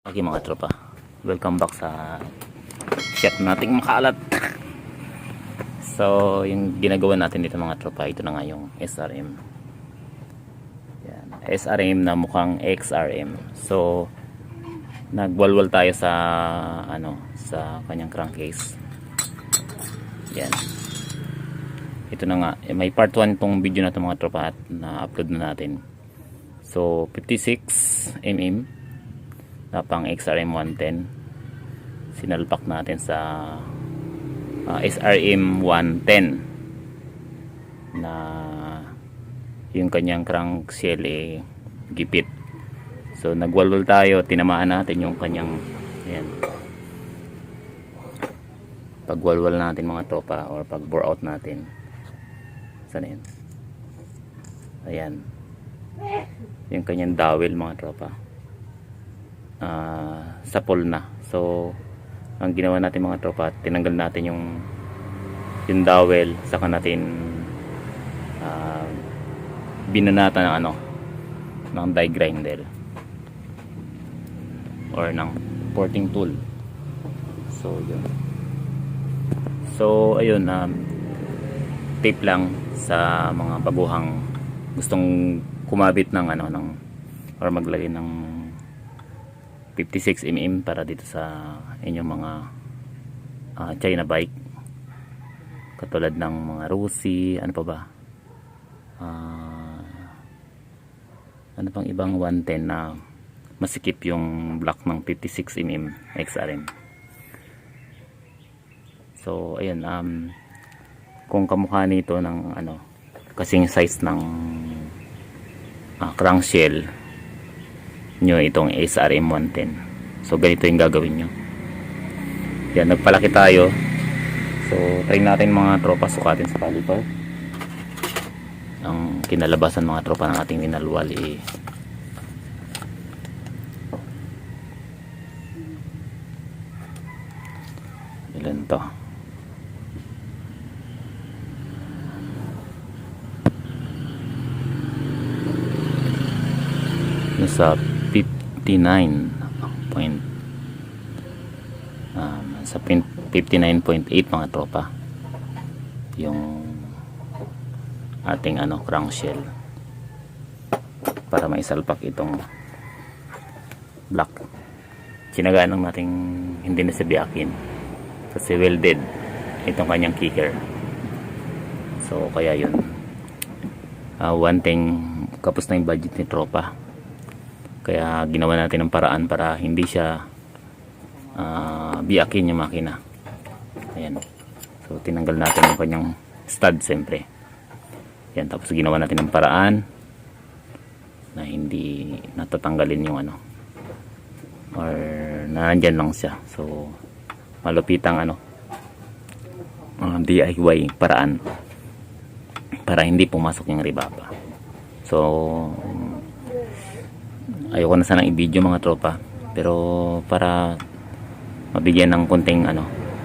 Okay mga tropa, welcome back sa shot nating makaalat. So yung ginagawa natin dito mga tropa, ito na nga yung SRM. Yan, SRM na mukhang XRM. So nagwalwal tayo sa sa kanyang crankcase. Yan, ito na nga, may part 1 tong video na ito mga tropa at na-upload na natin. So 56 mm na pang XRM 110, sinalpak natin sa SRM 110 na yung kanyang crankshell gipit. So nagwalwal tayo, tinamaan natin yung kanyang, ayan, pagwalwal natin mga tropa or pag bore out natin, sana yan, ayan, yung kanyang dowel mga tropa, sapol na. So ang ginawa natin mga tropa, tinanggal natin yung dowel, saka natin binanata ng die grinder or ng porting tool. So yun, so ayun, tip lang sa mga baguhang gustong kumabit ng or maglagay ng 56 mm para dito sa inyong mga China bike, katulad ng mga Rusi, ano pa ba, ano pang ibang 110 na masikip yung block ng 56 mm XRM. So ayun, kung kamukha nito ng kasing size ng crankshell nyo itong SRM 110, so ganito yung gagawin nyo. Yan, nagpalaki tayo. So try natin mga tropa, sukatin sa caliper. Ang kinalabasan mga tropa ng ating minalwal ilan to, nasa 59.8 mga tropa yung ating crankshell para maisalpak itong block. Sinagaan lang natin hindi na sibiakin kasi welded itong kanyang kicker. So kaya yun, one thing, kapos na yung budget ni tropa, kaya ginawa natin ng paraan para hindi siya biyakin yung makina. Ayan, so tinanggal natin yung kanyang stud siyempre. Yan, tapos ginawa natin ng paraan na hindi natatanggalin yung or nandyan lang siya. So malupitang DIY paraan para hindi pumasok yung ribaba. So ayoko na sanang i-video mga tropa, pero para mabigyan ng konting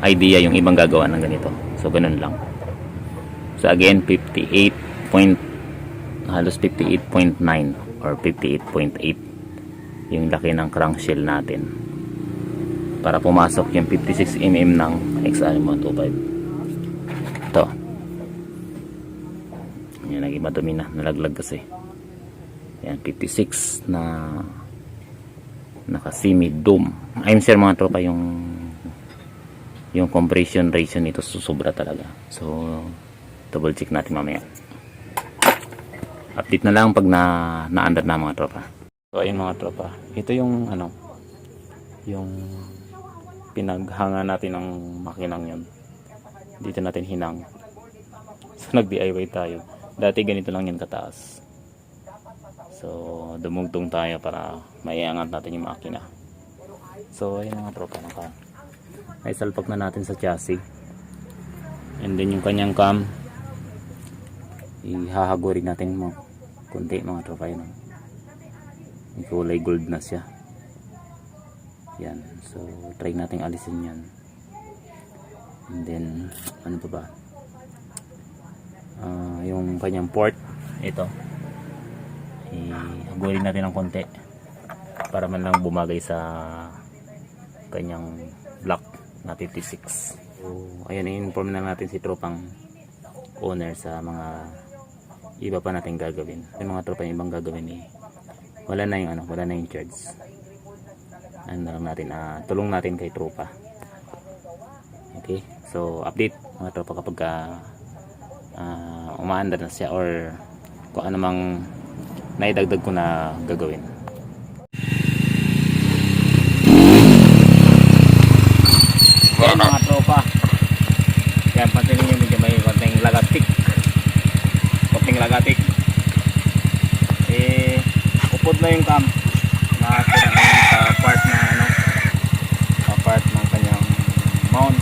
idea yung ibang gagawa ng ganito. So ganun lang. So again, halos 58.9 or 58.8 yung laki ng crankshell natin para pumasok yung 56 mm ng XRM 125. Ito, yan, naging madumi na, nalaglag kasi. Yan, 56 na naka semi dome. I'm sure mga tropa yung compression ratio nito susubra talaga. So double check natin mamaya. Update na lang pag naandar na mga tropa. So ayun mga tropa, ito yung yung pinaghanga natin ng makinang yun. Dito natin hinang. So nag DIY tayo. Dati ganito lang yan kataas. So dumugtong tayo para maiangat natin yung makina. So ayun mga tropa, ay salpak na natin sa chassis. And then yung kanyang cam, ihahagurin natin mo kunti mga tropa. Yun, yung kulay gold na siya. Yan, so try natin alisin yan. And then ano pa ba, yung kanyang port, ito ihagurin natin ng konti para man lang bumagay sa kanyang block na 56. So ayan, i-inform na natin si tropang owner sa mga iba pa natin gagawin. Yung mga tropa yung ibang gagawin wala na yung wala na yung charge. Ano na lang natin, tulong natin kay tropa. Okay, so update mga tropa kapag umaandar na siya or kung ano mang naidagdag ko na gagawin. Yan mga tropa, yan pansinin nyo medyo may konting lagatik, upod na yung cam na sa part na sa part ng kanyang mount.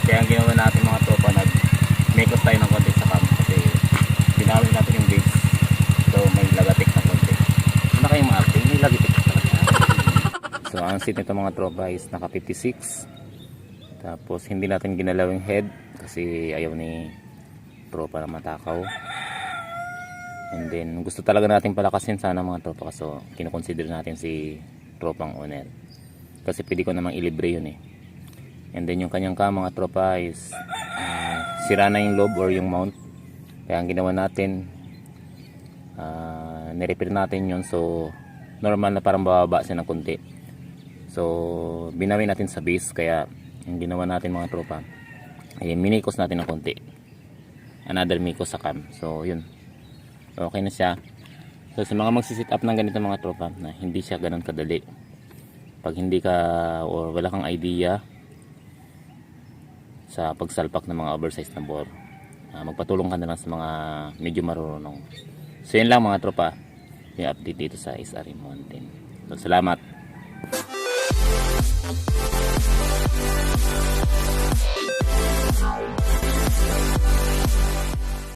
Kaya ang ginawa natin mga tropa, nag-make tayo ng konti sa cam kasi binawin natin yung base, so may lagatik na konti. Ano kayong maarte? May lagatik talaga. So ang seat nito mga tropa is naka 56. Tapos hindi natin ginalaw yung head kasi ayaw ni tropa na matakaw. And then gusto talaga natin palakasin sana mga tropa, kaso kinoconsider natin si tropang owner kasi pwede ko namang ilibre yun And then yung kanyang mga tropa is sira na yung lobe or yung mount. Kaya ang ginawa natin, nirepair natin yun, so normal na parang bababa siya ng konti. So binawi natin sa base, kaya ang ginawa natin mga tropa ay minikos natin ng konti, another mikos sa cam. So yun, okay na siya. So sa mga magsisit up ng ganito mga tropa, na hindi siya ganun kadali pag hindi ka or wala kang idea sa pagsalpak ng mga oversized na bore, magpatulong ka na lang sa mga medyo marunong. So yun lang mga tropa, yung update dito sa SRM Mountain. So salamat.